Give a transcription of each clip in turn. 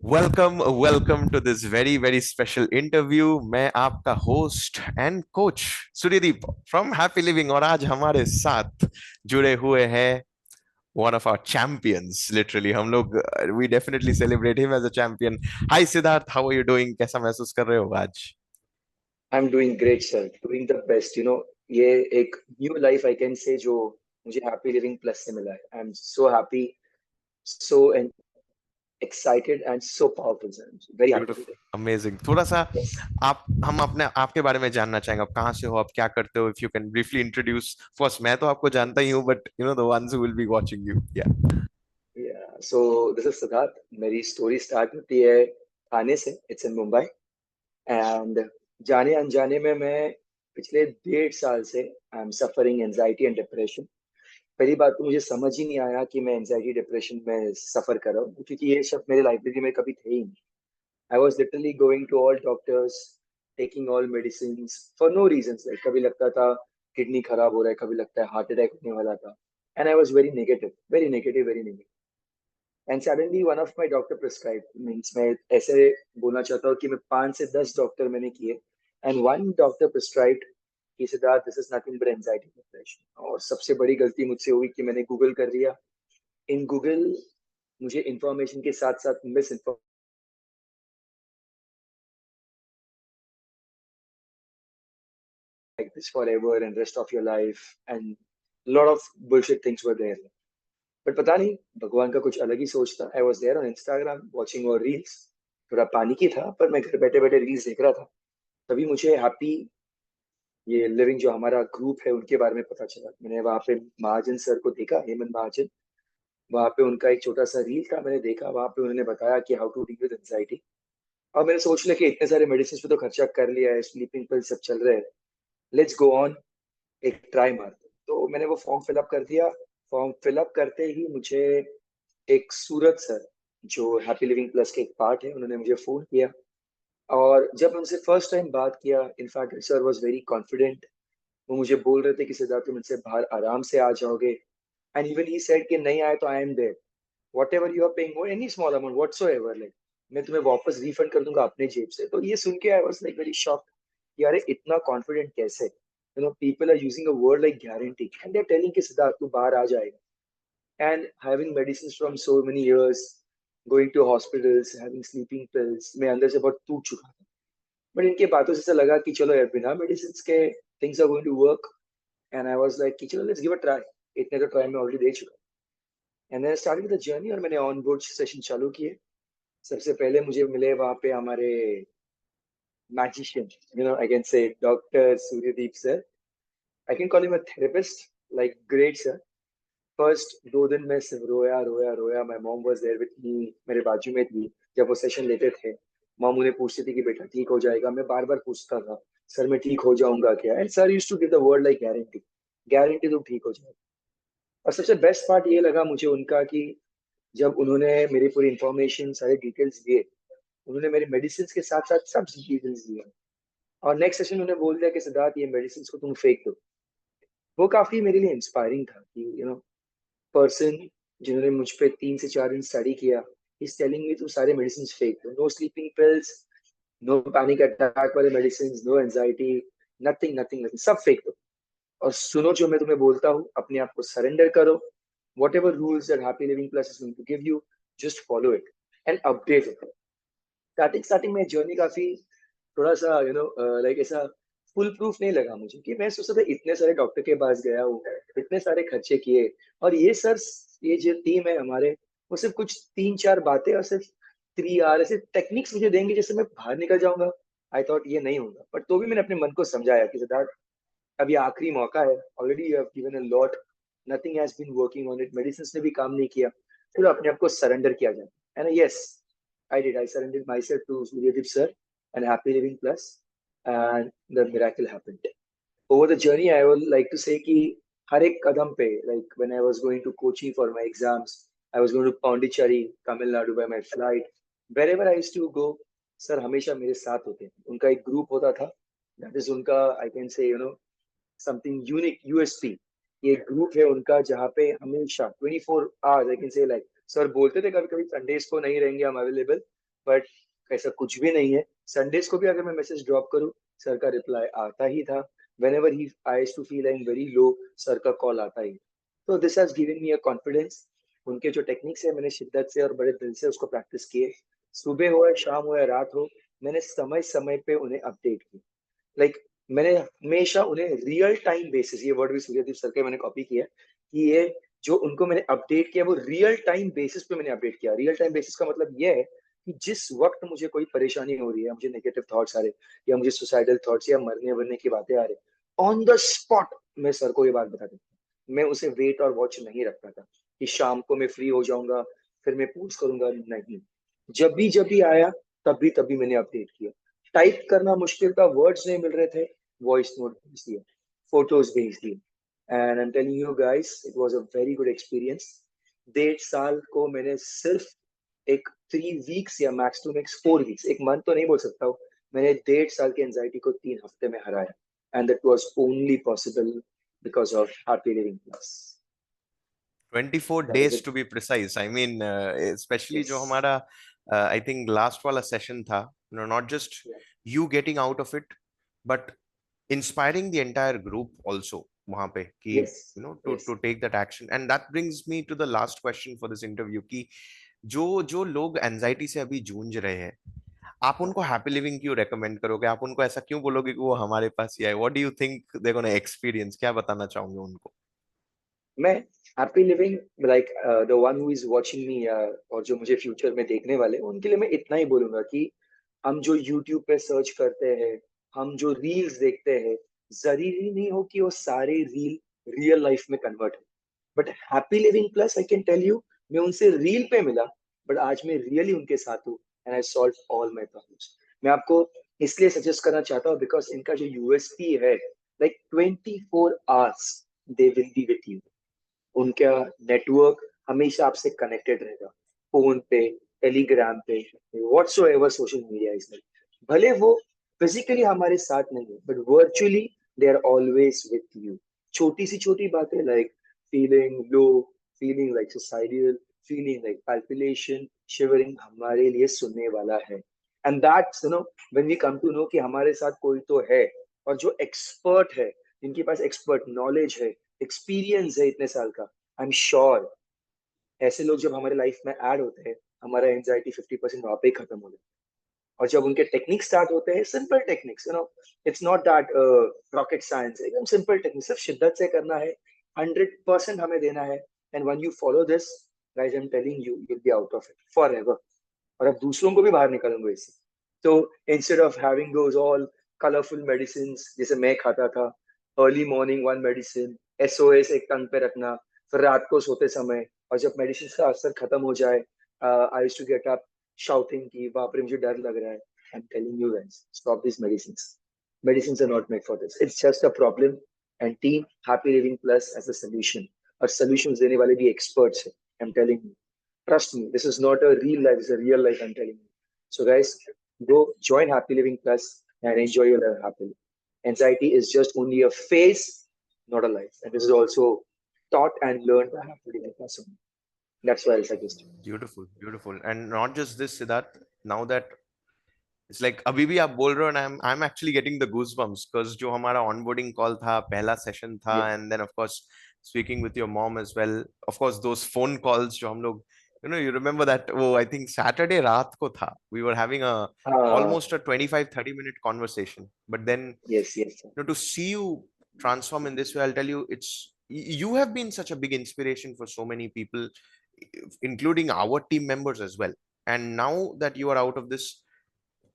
Welcome to this very very special interview. मैं आपका host and coach Suryadeep from happy living, और आज हमारे साथ जुड़े हुए हैं one of our champions. Literally हम लोग we definitely celebrate him as a champion. Hi Siddharth, how are you doing? कैसा महसूस कर रहे हो आज? I am doing great sir, doing the best. ये एक new life I can say जो मुझे हैप्पी लिविंग प्लस से मिला है। I am so happy, so excited and so powerful sir. Very happy beautiful, today. Amazing. थोड़ा सा yes. आप हम अपने आपके बारे में जानना चाहेंगे। आप कहाँ से हो, आप क्या करते हो? If you can briefly introduce first. मैं तो आपको जानता ही हूँ, but you know the ones who will be watching you. या सो दिस इज सिद्धार्थ। मेरी स्टोरी स्टार्ट होती है थाने से। It's in Mumbai. एंड जाने अनजाने में मैं पिछले 1.5 साल से I am suffering anxiety and depression. पहली बात तो मुझे समझ ही नहीं आया कि मैं एंजाइटी डिप्रेशन में सफर कर रहा हूँ, क्योंकि ये शब्द मेरे लाइब्रेरी में कभी थे ही नहीं। I was literally going to all doctors, taking all medicines for no reasons. Like कभी लगता था किडनी खराब हो रहा है, कभी लगता है हार्ट अटैक होने वाला था। And I was very negative, very negative, very negative. And suddenly one of my doctor prescribed, means मैं ऐसे बोलना चाहता हूँ कि मैं 5 से 10 डॉक्टर मैंने किए, and one doctor prescribed कि Siddharth this is nothing but anxiety depression. और सबसे बड़ी गलती मुझसे हुई कि मैंने गूगल कर लिया। इन गूगल मुझे इंफॉर्मेशन के साथ साथ miss like this forever and rest of your life and a lot of bullshit things were there. But पता नहीं भगवान का कुछ अलग ही सोच था। I was there on Instagram watching और रील्स। थोड़ा पानी की था, पर मैं घर बैठे बैठे रील्स देख रहा था। तभी मुझे हैप्पी ये लिविंग जो हमारा ग्रुप है उनके बारे में पता चला। मैंने वहाँ पे महाजन सर को देखा, हेमंत महाजन। वहाँ पे उनका एक छोटा सा रील था, मैंने देखा। वहाँ पे उन्होंने बताया कि how to deal with anxiety. और मैंने सोच लिया कि इतने सारे मेडिसिन पे तो खर्चा कर लिया है, स्लीपिंग पिल सब चल रहे हैं, लेट्स गो ऑन, एक ट्राई मारते। तो मैंने वो फॉर्म फिलअप कर दिया। फॉर्म फिलअप करते ही मुझे एक सूरत सर, जो हैप्पी लिविंग प्लस के एक पार्ट है, उन्होंने मुझे फोन किया। और जब उनसे फर्स्ट टाइम बात किया, in fact sir was very confident. वो मुझे बोल रहे थे कि सिद्धार्थ तुम इनसे बाहर आराम से आ जाओगे। एंड इवन ही सेड कि नहीं आए तो I am there, whatever you are paying, और any small amount whatsoever, like मैं तुम्हें वापस रिफंड कर दूंगा अपने जेब से। तो ये सुन के I was like very shock कि अरे इतना कॉन्फिडेंट कैसे। People are using a word like guarantee and they are telling कि सिद्धार्थ तू बाहर आ जाएगा। And having medicine from so many years, going to hospitals, having sleeping pills, मैं अंदर से बहुत टूट चुका था। बट इनके बातों से ऐसा लगा कि चलो यार, बिना मेडिसिन के things are going to work. And I was like कि चलो लेट्स गिव अ ट्राई। इतने तो ट्राई मैं ऑलरेडी दे चुका। And then started the journey, और मैंने ऑन बोर्ड सेशन चालू किए। सबसे पहले मुझे मिले वहां पे हमारे magician, I can say Dr. Suryadeep sir. I can call him a therapist, like great sir. First 2 दिन में सिर्फ रोया रोया रोया। My mom was there with me, मेरे बाजू में थी जब वो सेशन लेते थे। मॉम उन्हें पूछती थी कि बेटा ठीक हो जाएगा। मैं बार बार पूछता था सर मैं ठीक हो जाऊंगा क्या, and sir used to give the word like guarantee, guarantee तुम ठीक हो जाएगा। और सबसे बेस्ट पार्ट ये लगा मुझे उनका कि जब उन्होंने मेरी पूरी इंफॉर्मेशन सारे डिटेल्स दिए, उन्होंने मेरे मेडिसिन के साथ साथ सब डिटेल्स दिए। और नेक्स्ट सेशन उन्होंने बोल दिया कि सिद्धार्थ ये मेडिसिन को तुम फेंक दो। वो काफी मेरे लिए इंस्पायरिंग था कि पर्सन जिन्होंने मुझ पे 3 से 4 दिन स्टडी किया, इज टेलिंग मी तुम सारे मेडिसिन फेंक दो, no sleeping pills, no panic attack वाले medicine, no anxiety, nothing nothing nothing, सब फेंक दो। और सुनो जो मैं तुम्हें बोलता हूँ, अपने आप को सरेंडर करो। Whatever rules that happy living plus is going to give you, just follow it and update it. Starting starting में जर्नी काफी थोड़ा सा लाइक ऐसा फुल प्रूफ नहीं लगा मुझे, कि मैं सोचता था इतने सारे डॉक्टर के पास गया हूँ, इतने सारे खर्चे किए, और ये सर, ये जो टीम है हमारे, वो सिर्फ कुछ 3 4 बातें और सिर्फ 3 आर ऐसे टेक्निक्स मुझे देंगे जिससे मैं बाहर निकल जाऊंगा। आई थॉट ये नहीं होगा, बट तो भी मैंने अपने मन को समझाया कि सिद्धार्थ अब ये आखिरी मौका है, already you have given a lot, nothing has been working on it, medicine ने भी काम नहीं किया, फिर अपने आप को सरेंडर किया जाए। And yes, I did. I surrendered myself to Suryadip sir and Happy Living Plus, and the miracle happened. Over the journey, I would like to say कि हर एक कदम पे, like when I was going to Kochi for my exams, I was going to Pondicherry, Tamil Nadu by my flight. Wherever I used to go, sir हमेशा मेरे साथ होते थे। उनका एक ग्रुप होता था, that is उनका, I can say, something unique USP. ये ग्रुप है उनका जहाँ पे हमेशा 24 hours, I can say, like sir बोलते थे कभी कभी संडेज को नहीं रहेंगे हम अवेलेबल, बट ऐसा कुछ भी नहीं है। संडेज को भी अगर मैं मैसेज ड्रॉप करूँ, सर का रिप्लाई आता ही था। whenever he I used to feel I'm very low, sir का कॉल आता ही। तो this has given me a confidence. उनके जो टेक्निक्स है मैंने शिद्दत से और बड़े दिल से उसको प्रैक्टिस किए। सुबह हो या शाम हो या रात हो, मैंने समय समय पे उन्हें अपडेट किया। लाइक मैंने हमेशा उन्हें रियल टाइम बेसिस, ये वर्ड भी सूर्यदीप सर के मैंने कॉपी किया, कि ये जो उनको मैंने अपडेट किया वो रियल टाइम बेसिस पे मैंने अपडेट किया। रियल टाइम बेसिस का मतलब ये है कि जिस वक्त मुझे कोई परेशानी हो रही है, मुझे नेगेटिव थॉट्स आ रहे, या मुझे सुसाइडल थॉट्स या मरने वरने की बातें आ रही, ऑन द स्पॉट मैं सर को ये बात बता देता। मैं उसे वेट और वॉच नहीं रखता था कि शाम को मैं फ्री हो जाऊंगा फिर मैं पोस्ट करूंगा, नहीं। जब भी आया तभी तभी मैंने अपडेट किया। टाइप करना मुश्किल था, वर्ड्स नहीं मिल रहे थे, वॉइस नोट भेज दिया, फोटोज भेज दिए। And I am telling you guys, it was a very good experience. 1.5 साल को मैंने सिर्फ एक 3 वीक्स या मैक्स टू मैक्स 4 वीक्स, एक मंथ तो नहीं बोल सकता हूँ, मैंने 1.5 साल की एंजाइटी को 3 हफ्ते में हराया। And that was only possible because of happy living plus. 24 that is days it. to be precise. I mean, especially yes. जो हमारा I think last वाला session था, not just you getting out of it, but inspiring the entire group also वहां पे कि yes. to yes. to take that action. And that brings me to the last question for this interview कि जो जो लोग anxiety से अभी जूझ रहे हैं, आप उनको हैप्पी लिविंग क्यों रेकमेंड करोगे? आप उनको ऐसा क्यों बोलोगे कि वो हमारे पास ही आए? What do you think they gonna experience? क्या बताना चाहोगे उनको? मैं happy living, like the one who is watching me, और जो मुझे फ्यूचर में देखने वाले, उनके लिए मैं इतना ही बोलूंगा कि हम जो यूट्यूब पे सर्च करते हैं, हम जो रील्स देखते हैं, जरूरी नहीं हो कि वो सारे रील रियल लाइफ में कन्वर्ट हो। But happy living plus, I can tell you, मैं उनसे रील पे मिला, बट आज मैं रियली उनके साथ हूँ and I solve all my problems. मैं आपको इसलिए सजेस्ट करना चाहता हूँ बिकॉज इनका जो यूएसपी है, like 24 hours they will be with you. उनका नेटवर्क हमेशा आपसे कनेक्टेड रहेगा, फोन पे, टेलीग्राम पे, व्हाट्सोएवर सोशल मीडिया इसमें। भले वो फिजिकली हमारे साथ नहीं है, but virtually they are always with you. छोटी सी छोटी बातें like feeling low, feeling like suicidal, feeling like palpitation, shivering, हमारे लिए सुनने वाला है। And that's when we come to know कि हमारे साथ कोई तो है, और जो एक्सपर्ट है, जिनके पास एक्सपर्ट नॉलेज है, एक्सपीरियंस है इतने साल का, आई एम श्योर ऐसे लोग जब हमारे लाइफ में ऐड होते हैं, हमारा एंजाइटी 50% वहां पे ही खत्म हो जाता है। और जब उनके टेक्निक स्टार्ट होते हैं, simple techniques, it's not that rocket science, एकदम सिंपल टेक्निक, सिर्फ शिद्दत से करना है, 100% हमें देना है। And one you follow this guys, I am telling you, you'll be out of it for ever. और अब दूसरों को भी बाहर निकालूंगा इससे। तो instead of having those all colourful medicine जैसे मैं खाता था, early morning one medicine, SOS एक टंग पे रखना, फिर रात को सोते समय, और जब मेडिसिन का असर खत्म हो जाए, I used to get up shouting कि बाप रे मुझे डर लग रहा है। I am telling you guys, stop this medicine. Medicine are not made for this, it's just a problem. And team happy living plus as a solution, और solution देने वाले भी एक्सपर्ट्स हैं। I am telling you, trust me, this is not a real life, it's a real life, I'm telling you. So, guys, go join Happy Living Plus and enjoy your life happily. Anxiety is just only a phase, not a life. And this is also taught and learned by Happy Living Plus. That's why I suggest it. Beautiful, beautiful. And not just this, Siddharth, now that it's like अभी भी आप बोल रहे हो, and I'm actually getting the goosebumps because जो हमारा onboarding call था, पहला session था, Yeah. and then of course speaking with your mom as well, of course those phone calls जो हम लोग, you remember that, oh, I think Saturday रात को था, we were having a almost a 25-30 minute conversation, but then Yes, yes, sir. to see you transform in this way, I'll tell you, you have been such a big inspiration for so many people, including our team members as well. And now that you are out of this,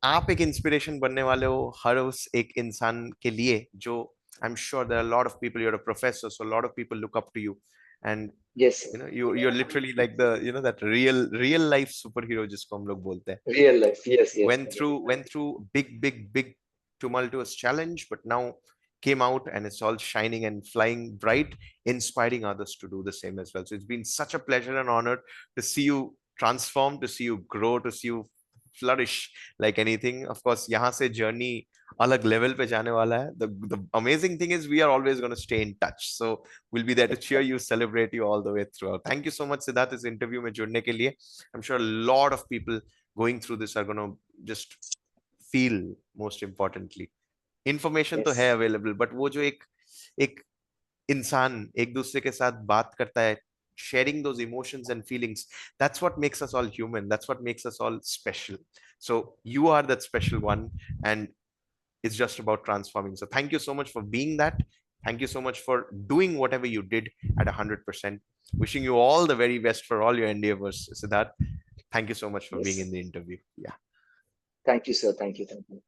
आप एक inspiration बनने वाले हो हर उस एक इंसान के लिए जो, I am sure there are lot of people, you are a professor, so lot of people look up to you, and Yes, sir. you're literally like the that real life superhero जिसको हम लोग बोलते हैं, Real life. Yes, yes. went through big tumultuous challenge, but now came out and it's all shining and flying bright, inspiring others to do the same as well. So it's been such a pleasure and honor to see you transform, to see you grow, to see you flourish like anything. Of course, यहाँ से journey अलग level पे जाने वाला है. The amazing thing is we are always going to stay in touch. So we'll be there to cheer you, celebrate you all the way throughout. Thank you so much, Siddharth, इस interview में जुड़ने के लिए. I'm sure a lot of people going through this are going to just feel, most importantly. Information तो Yes. है available, but वो जो एक इंसान एक दूसरे के साथ बात करता है, sharing those emotions and feelings, that's what makes us all human, that's what makes us all special. So you are that special one, and it's just about transforming. So thank you so much for being that. Thank you so much for doing whatever you did at 100%. Wishing you all the very best for all your endeavors, Siddharth. Thank you so much for being Yes. in the interview. Yeah. Thank you, sir. Thank you. Thank you.